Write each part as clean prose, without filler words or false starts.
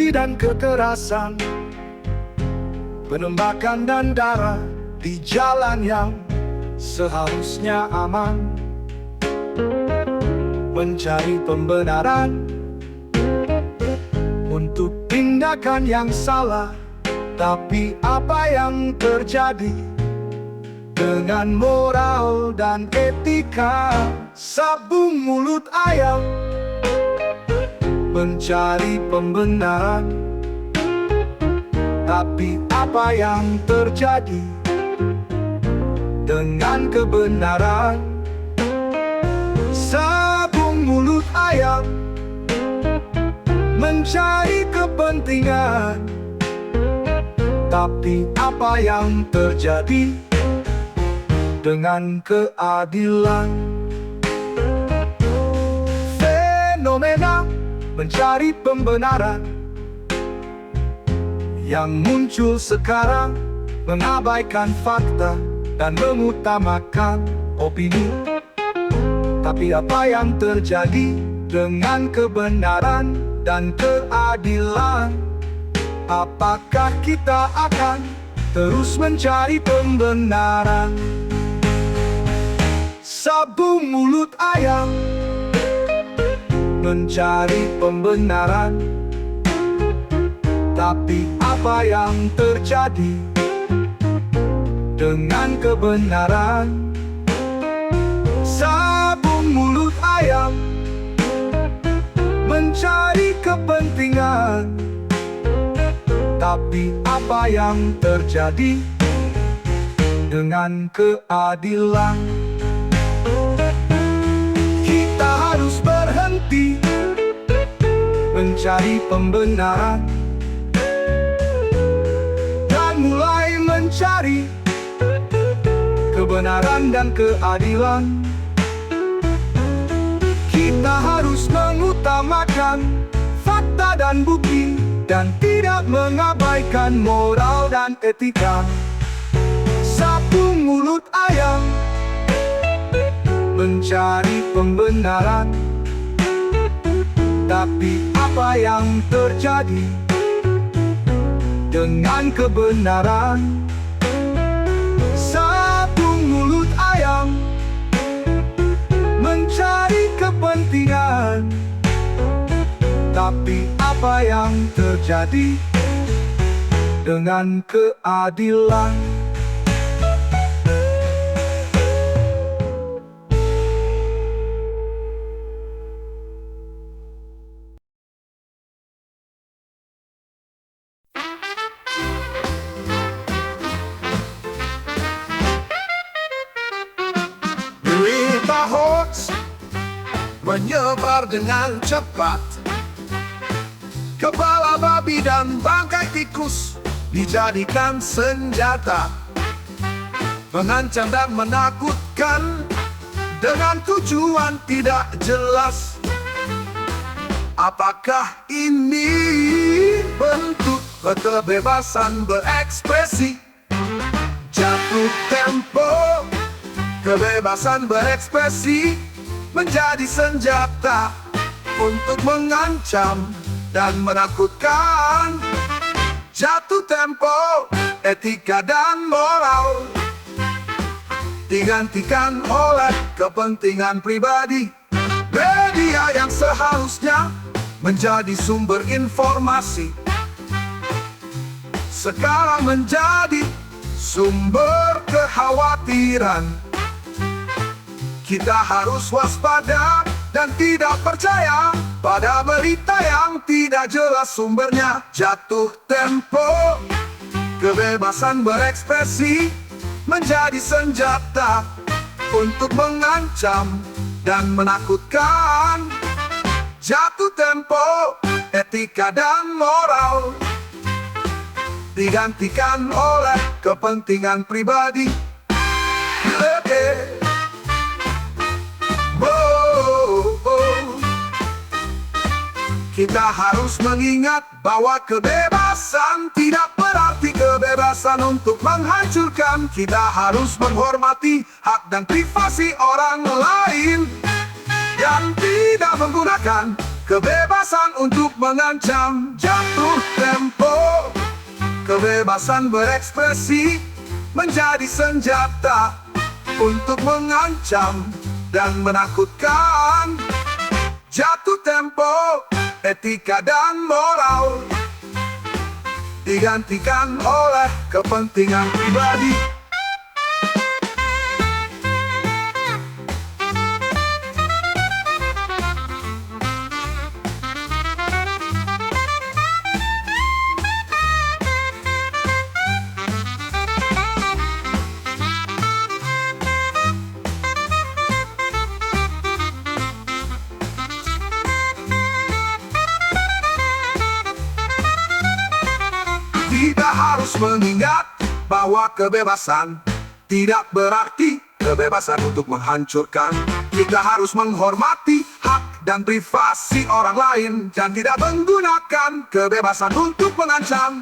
judi dan kekerasan, penembakan dan darah di jalan yang seharusnya aman. Mencari pembenaran untuk tindakan yang salah. Tapi apa yang terjadi dengan moral dan etika? Sabung mulut ayam mencari pembenaran, tapi apa yang terjadi dengan kebenaran? Sabung mulut ayam mencari kepentingan, tapi apa yang terjadi dengan keadilan? Fenomena mencari pembenaran yang muncul sekarang mengabaikan fakta dan mengutamakan opini. Tapi apa yang terjadi dengan kebenaran dan keadilan? Apakah kita akan terus mencari pembenaran? Sabung mulut ayam mencari pembenaran, tapi apa yang terjadi dengan kebenaran? Sabung mulut ayam mencari kepentingan, tapi apa yang terjadi dengan keadilan? Kita harus berhenti mencari pembenaran dan mulai mencari kebenaran dan keadilan. Kita harus mengutamakan fakta dan bukti, dan tidak mengabaikan moral dan etika. Sabung mulut ayam mencari pembenaran, tapi apa yang terjadi dengan kebenaran? Sabung mulut ayam mencari kepentingan, tapi apa yang terjadi dengan keadilan? Berita hoax menyebar dengan cepat. Kepala babi dan bangkai tikus dijadikan senjata, mengancam dan menakutkan dengan tujuan tidak jelas. Apakah ini bentuk kebebasan berekspresi? Jatuh tempo, kebebasan berekspresi menjadi senjata untuk mengancam dan menakutkan. Jatuh tempo, etika dan moral digantikan oleh kepentingan pribadi. Media yang seharusnya menjadi sumber informasi sekarang menjadi sumber kekhawatiran. Kita harus waspada dan tidak percaya pada berita yang tidak jelas sumbernya. Jatuh tempo, kebebasan berekspresi menjadi senjata untuk mengancam dan menakutkan. Jatuh tempo, etika dan moral digantikan oleh kepentingan pribadi. Kita harus mengingat bahwa kebebasan tidak berarti kebebasan untuk menghancurkan. Kita harus menghormati hak dan privasi orang lain dan tidak menggunakan kebebasan untuk mengancam. Jatuh tempo, kebebasan berekspresi menjadi senjata untuk mengancam dan menakutkan. Jatuh tempo, etika dan moral digantikan oleh kepentingan pribadi. Tidak harus mengingat bahwa kebebasan tidak berarti kebebasan untuk menghancurkan. Kita harus menghormati hak dan privasi orang lain dan tidak menggunakan kebebasan untuk mengancam.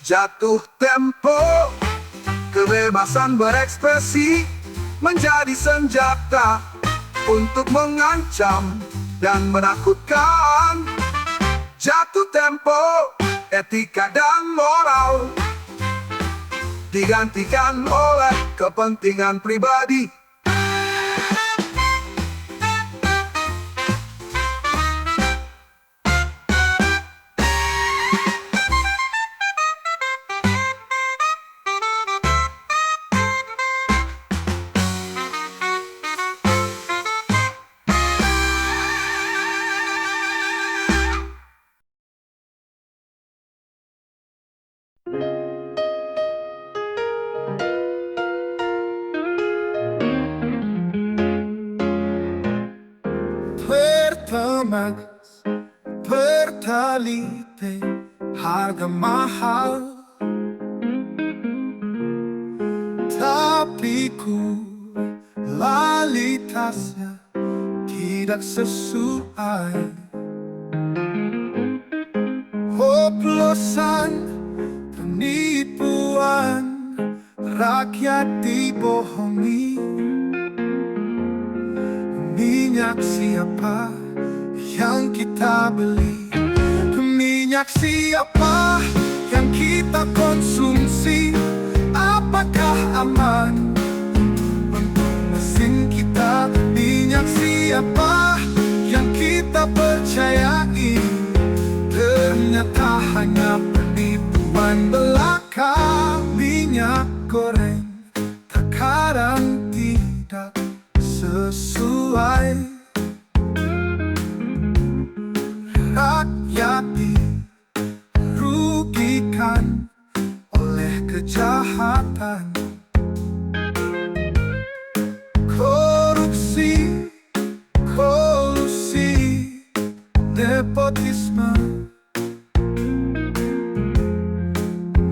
Jatuh tempo, kebebasan berekspresi menjadi senjata untuk mengancam dan menakutkan. Jatuh tempo, etika dan moral digantikan oleh kepentingan pribadi. Pertamax, Pertalite, harga mahal. Tapi kualitasnya tidak sesuai. Oplosan, penipuan, rakyat dibohongi. Minyak siapa yang kita beli? Minyak siapa yang kita konsumsi? Apakah aman untuk mesin kita? Minyak siapa yang kita percayai? Ternyata hanya penipuan belaka. Minyak goreng terkadang tidak sesuai. Rakyat dirugikan oleh kejahatan. Korupsi, kolusi, nepotisme.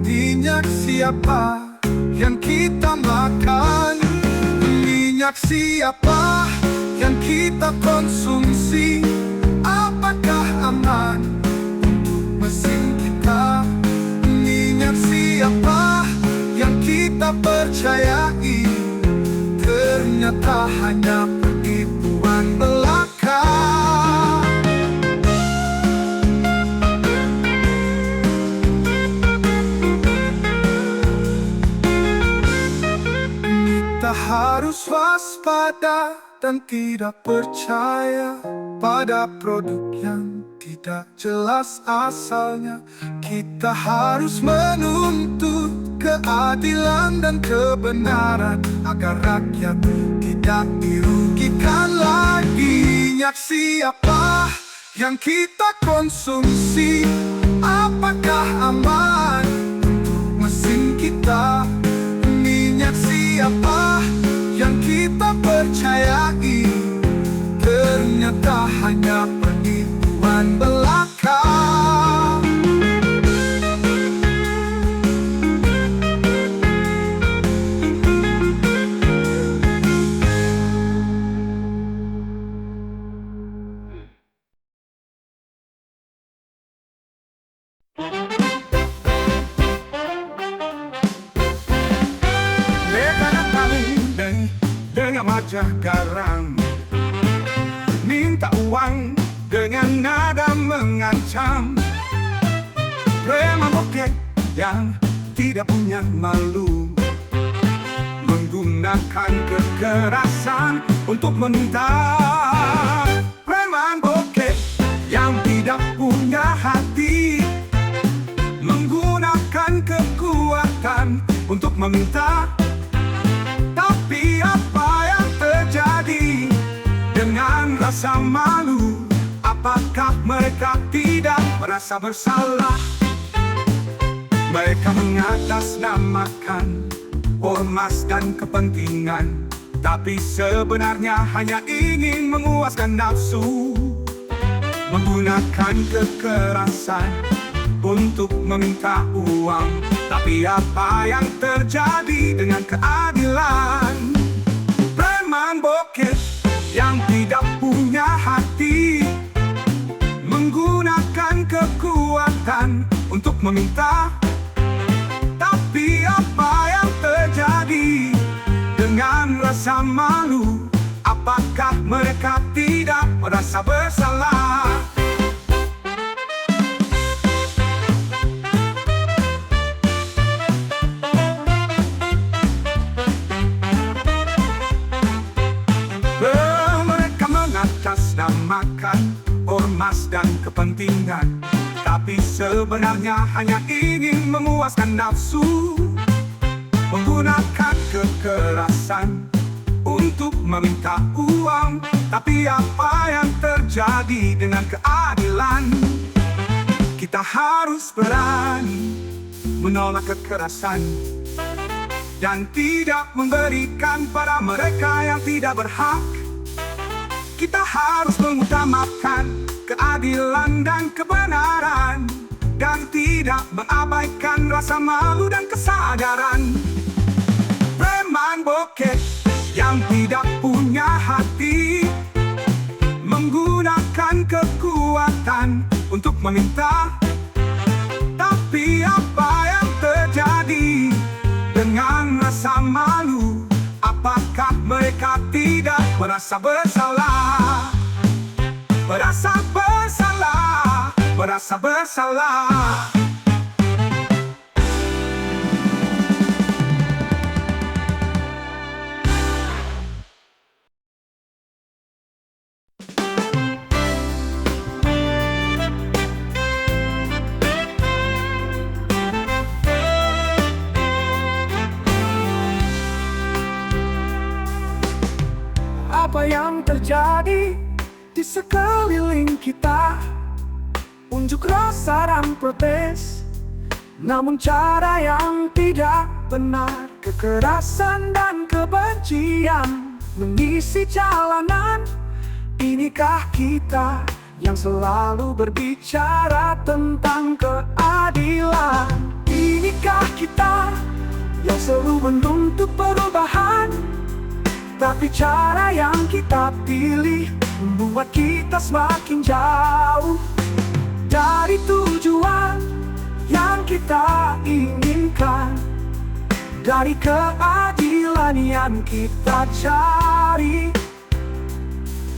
Minyak siapa yang kita makan? Minyak siapa yang kita konsumsi? Apakah aman untuk mesin kita? Minyak siapa yang kita percayai? Ternyata hanya penipuan belaka. Kita harus waspada dan tidak percaya pada produk yang tidak jelas asalnya. Kita harus menuntut keadilan dan kebenaran agar rakyat tidak dirugikan lagi. Minyak siapa yang kita konsumsi? Apakah aman untuk mesin kita? Minyak siapa yang kita percayai? Ternyata hanya penipuan belaka. Dengan wajah garang, minta uang dengan nada mengancam. Preman bokeh yang tidak punya malu menggunakan kekerasan untuk meminta. Preman bokeh yang tidak punya hati menggunakan kekuatan untuk meminta. Tapi apa yang terjadi dengan rasa malu? Apakah mereka tidak merasa bersalah? Mereka mengatasnamakan ormas dan kepentingan, tapi sebenarnya hanya ingin memuaskan nafsu, menggunakan kekerasan untuk meminta uang. Tapi apa yang terjadi dengan keadilan? Preman bokeh yang tidak punya hati menggunakan kekuatan untuk meminta. Tapi apa yang terjadi dengan rasa malu? Apakah mereka tidak merasa bersalah? Mereka mengatasnamakan ormas dan kepentingan, tapi sebenarnya hanya ingin memuaskan nafsu, menggunakan kekerasan untuk meminta uang. Tapi apa yang terjadi dengan keadilan? Kita harus berani menolak kekerasan dan tidak memberikan pada mereka yang tidak berhak. Kita harus mengutamakan keadilan dan kebenaran, dan tidak mengabaikan rasa malu dan kesadaran. Preman bokeh yang tidak punya hati menggunakan kekuatan untuk meminta. Tapi apa yang terjadi dengan rasa malu? Apakah mereka tidak merasa bersalah? Merasa bersalah, merasa bersalah. Apa yang terjadi di sekeliling kita? Unjuk rasa dan protes, namun cara yang tidak benar. Kekerasan dan kebencian mengisi jalanan. Inikah kita yang selalu berbicara tentang keadilan? Inikah kita yang selalu menuntut perubahan? Tapi cara yang kita pilih membuat kita semakin jauh dari tujuan yang kita inginkan, dari keadilan yang kita cari.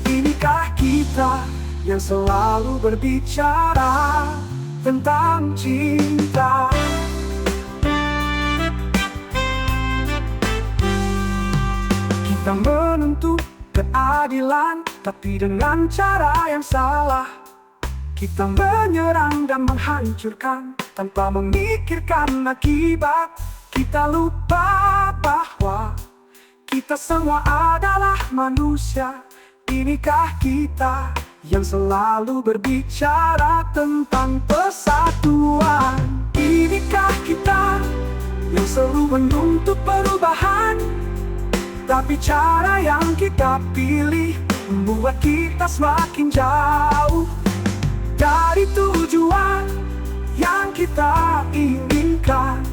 Inikah kita yang selalu berbicara tentang cinta? Kita menuntut keadilan, tapi dengan cara yang salah. Kita menyerang dan menghancurkan tanpa memikirkan akibat. Kita lupa bahwa kita semua adalah manusia. Inikah kita yang selalu berbicara tentang persatuan? Inikah kita yang selalu menuntut perubahan? Tapi cara yang kita pilih membuat kita semakin jauh dari tujuan yang kita inginkan,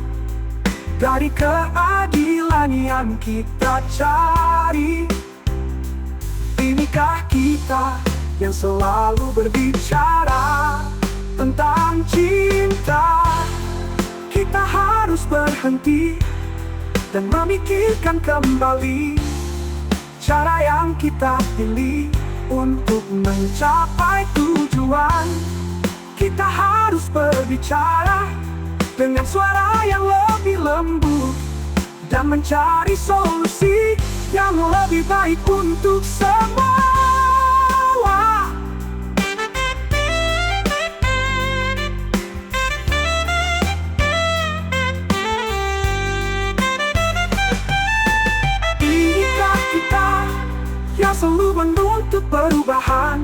dari keadilan yang kita cari. Inikah kita yang selalu berbicara tentang cinta? Kita harus berhenti dan memikirkan kembali cara yang kita pilih untuk mencapai tujuan. tujuan, kita harus berbicara dengan suara yang lebih lembut dan mencari solusi yang lebih baik untuk semua. Inikah kita yang selalu menuntut perubahan,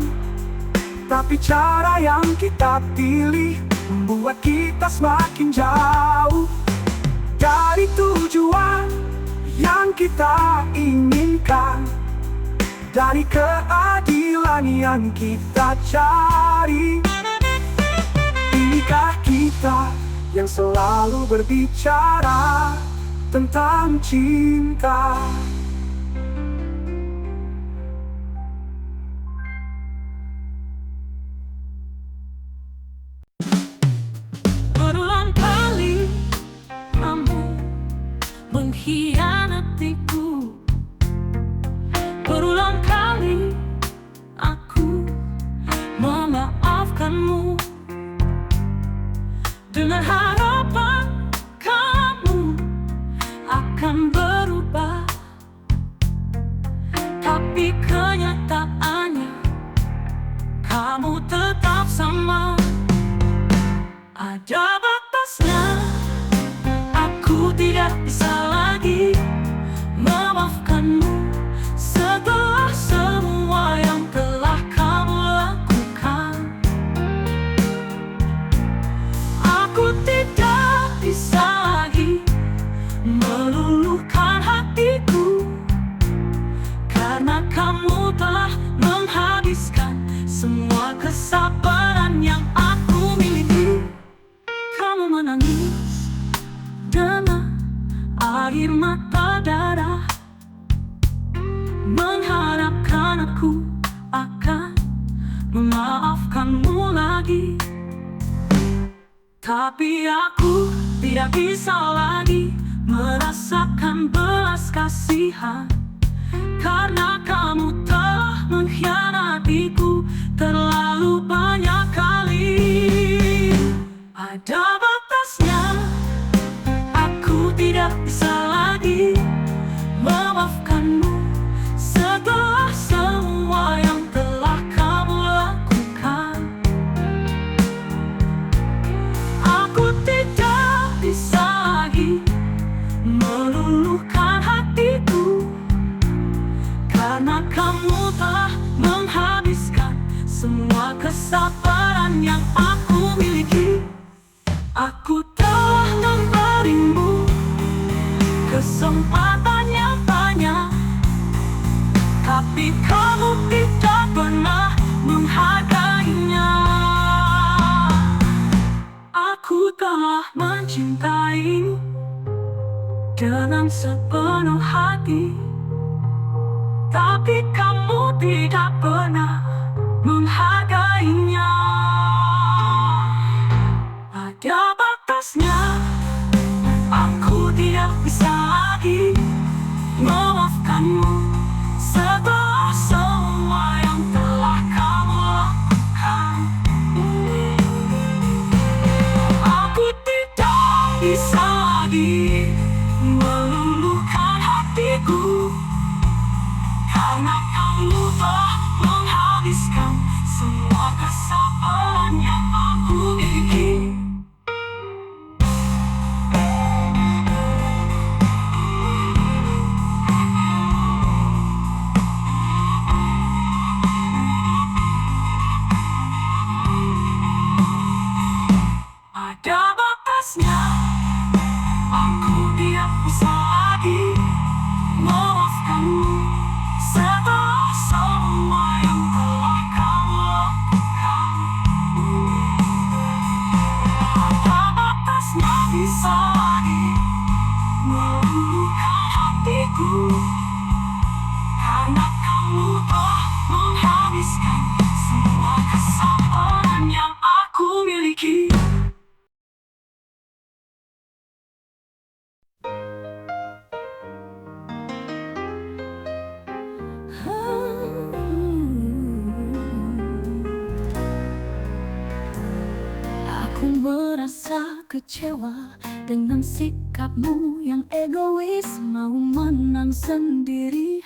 tapi cara yang kita pilih membuat kita semakin jauh dari tujuan yang kita inginkan, dari keadilan yang kita cari. Inikah kita yang selalu berbicara tentang cinta? Berulang kali kamu mengkhianatiku. Berulang kali aku memaafkanmu dengan harapan kamu akan berubah. Tapi kenyataannya kamu tetap sama. Ada batasnya, aku tidak bisa lagi memaafkanmu setelah semua yang telah kamu lakukan. Aku tidak bisa lagi meluluhkan hatiku, karena kamu telah menghabiskan semua kesabaran yang aku miliki. Kamu menangis dengan air mata darah, mengharapkan aku akan memaafkanmu lagi. Tapi aku tidak bisa lagi merasakan belas kasihan, karena kamu telah mengkhianatiku terlalu banyak kali. Ada batasnya, aku tidak bisa lagi memaafkanmu setelah semua yang telah kamu lakukan. Aku tidak bisa lagi meluluhkan hatiku, karena kamu telah menghabiskan semua kesabaran yang aku miliki. Aku telah memberimu kesempatan yang banyak, tapi kamu tidak pernah menghargainya. Aku telah mencintaimu dengan sepenuh hati, tapi kamu tidak pernah menghargainya. Ada batasnya, aku tidak bisa lagi memaafkanmu setelah semua yang telah kamu lakukan. Aku tidak bisa lagi meluluhkan hatiku, karena kamu telah menghabiskan semua kesabaran yang aku miliki. Ada batasnya, aku tidak bisa lagi memaafkanmu setelah semua yang telah kamu lakukan. Ada batasnya, bisa lagi meluluhkan hatiku, karena kamu telah menghabiskan semua kesabaran yang aku miliki. Aku merasa kecewa dengan sikapmu yang egois, mau menang sendiri,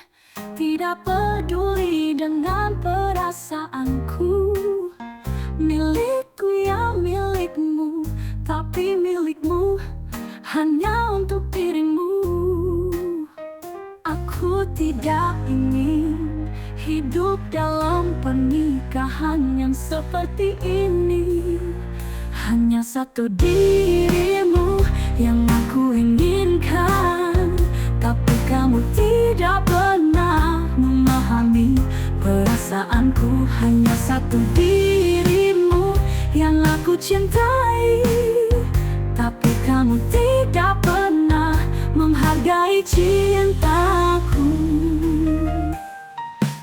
tidak peduli dengan perasaanku. Milikku ya milikmu, tapi milikmu hanya untuk dirimu. Aku tidak ingin hidup dalam pernikahan yang seperti ini. Hanya satu dirimu yang aku inginkan, tapi kamu tidak pernah memahami perasaanku. Hanya satu dirimu yang aku cintai, tapi kamu tidak pernah menghargai cintaku.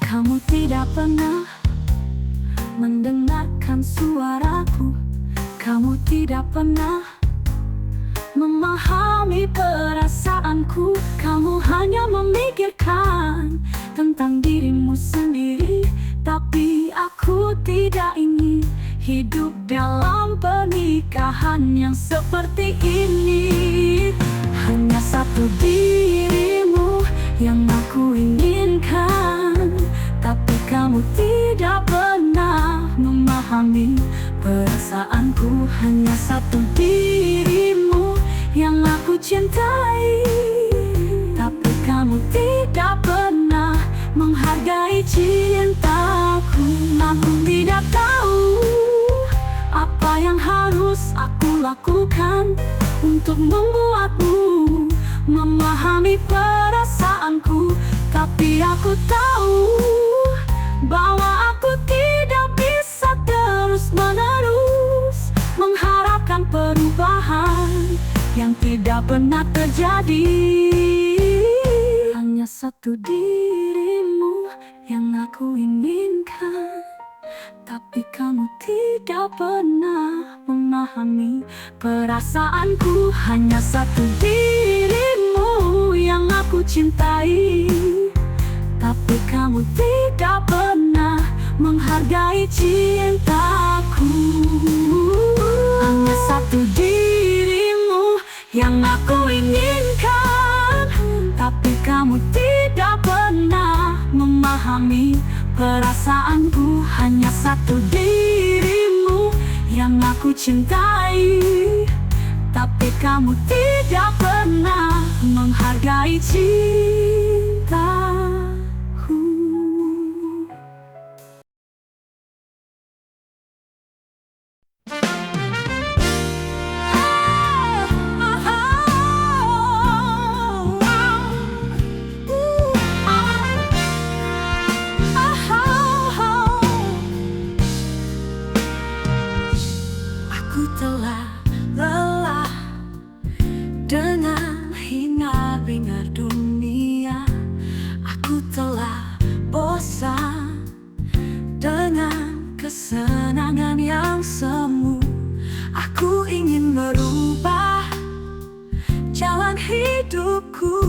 Kamu tidak pernah mendengarkan suaraku. Kamu tidak pernah memahami perasaanku. Kamu hanya memikirkan tentang dirimu sendiri, tapi aku tidak ingin hidup dalam pernikahan yang seperti ini. Hanya satu dirimu yang aku inginkan, tapi kamu tidak pernah memahami perasaanku. Hanya satu dirimu yang aku cintai, tapi kamu tidak pernah menghargai cintaku. Aku tidak tahu apa yang harus aku lakukan untuk membuatmu memahami perasaanku, tapi aku tahu bahwa aku tidak bisa terus-menerus mengharapkan perubahan yang tidak pernah terjadi. Hanya satu dirimu yang aku inginkan, tapi kamu tidak pernah memahami perasaanku. Hanya satu dirimu yang aku cintai, tapi kamu tidak pernah menghargai cintaku. Hanya satu dirimu yang aku inginkan, tapi kamu tidak pernah memahami perasaanku. Hanya satu dirimu yang aku cintai, tapi kamu tidak pernah menghargai cintaku. Aku telah lelah dengan hingar-bingar dunia. Aku telah bosan dengan kesenangan yang semu. Aku ingin merubah jalan hidupku,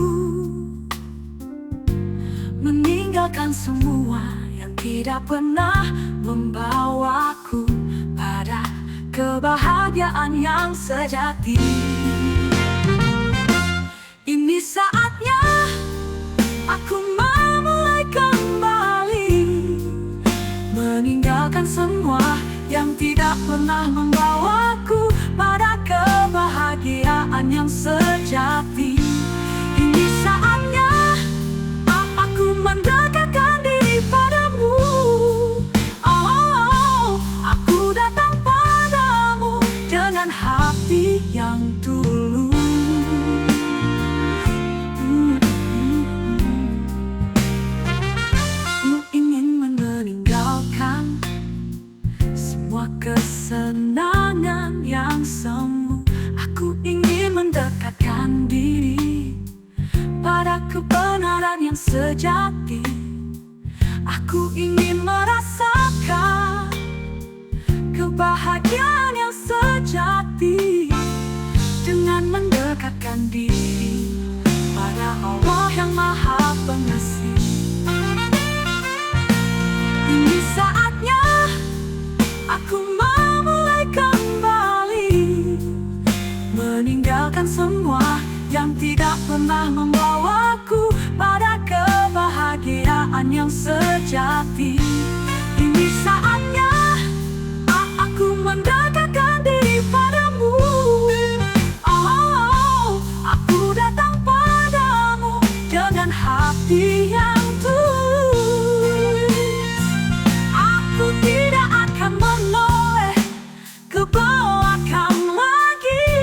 meninggalkan semua yang tidak pernah membawaku pada kebahagiaan yang sejati. Ini saatnya aku memulai kembali, meninggalkan semua yang tidak pernah membawaku pada kebahagiaan yang sejati. Ini saatnya aku mendekatkan diri padamu. Aku datang padamu dengan hati yang tulus. Aku ingin meninggalkan semua kesenangan yang semu. Aku ingin mendekatkan diri pada kebenaran yang sejati. Aku ingin merasakan kebahagiaan yang sejati dengan mendekatkan diri pada Allah yang Maha Pengasih. Ini saatnya aku memulai kembali, pernah membawaku pada kebahagiaan yang sejati. Ini saatnya aku mendekatkan diri padamu. Oh, aku datang padamu dengan hati yang tulus. Aku tidak akan menoleh ke belakang lagi.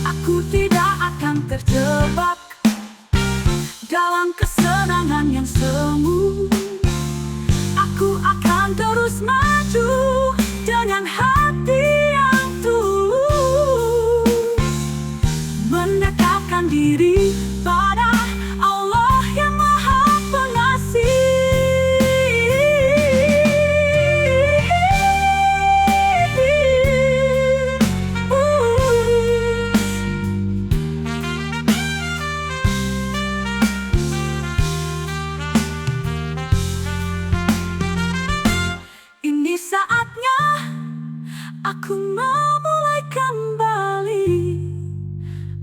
Aku tidak akan terjebak dalam kesenangan yang semu. Aku akan terus maju dengan hati yang tulus, mendekatkan diri pada Allah yang Maha Pengasih. Ini saatnya aku memulai kembali,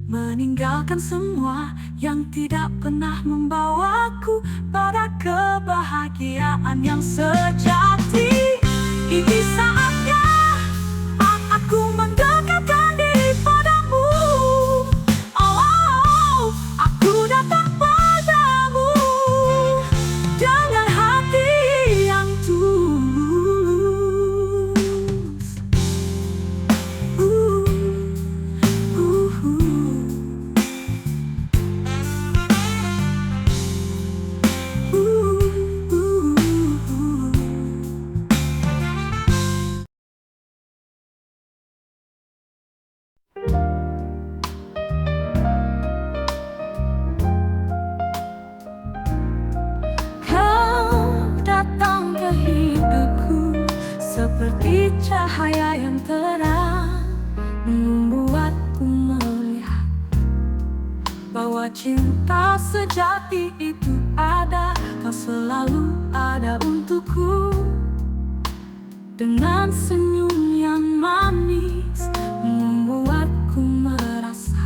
meninggalkan semua yang tidak pernah membawaku pada kebahagiaan yang sejati. Ini saatnya aku mendekatkan diri padamu. Oh, aku datang padamu dengan hati yang tulus. Kau datang ke hidupku seperti cahaya yang terang, membuatku melihat bahwa cinta sejati itu ada. Kau selalu ada untukku dengan senyum yang manis, membuatku merasa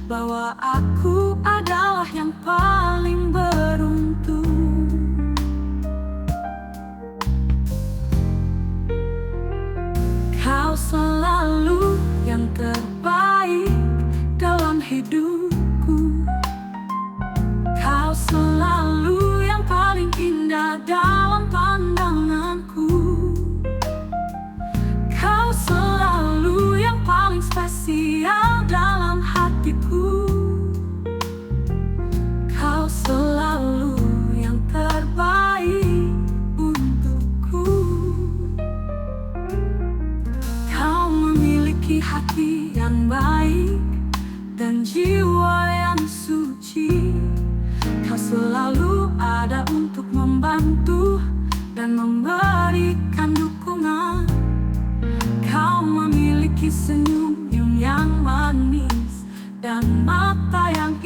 bahwa aku adalah yang paling beruntung. Kau selalu yang terbaik dalam hidupku. Kau selalu yang paling indah dalam pandanganku. Kau selalu yang paling spesial dalam hatiku. Kau selalu yang terbaik untukku. Kau memiliki hati yang baik dan jiwa yang suci. Kau selalu ada untuk membantu dan memberikan dukungan. Kau memiliki senyum yang manis dan mata yang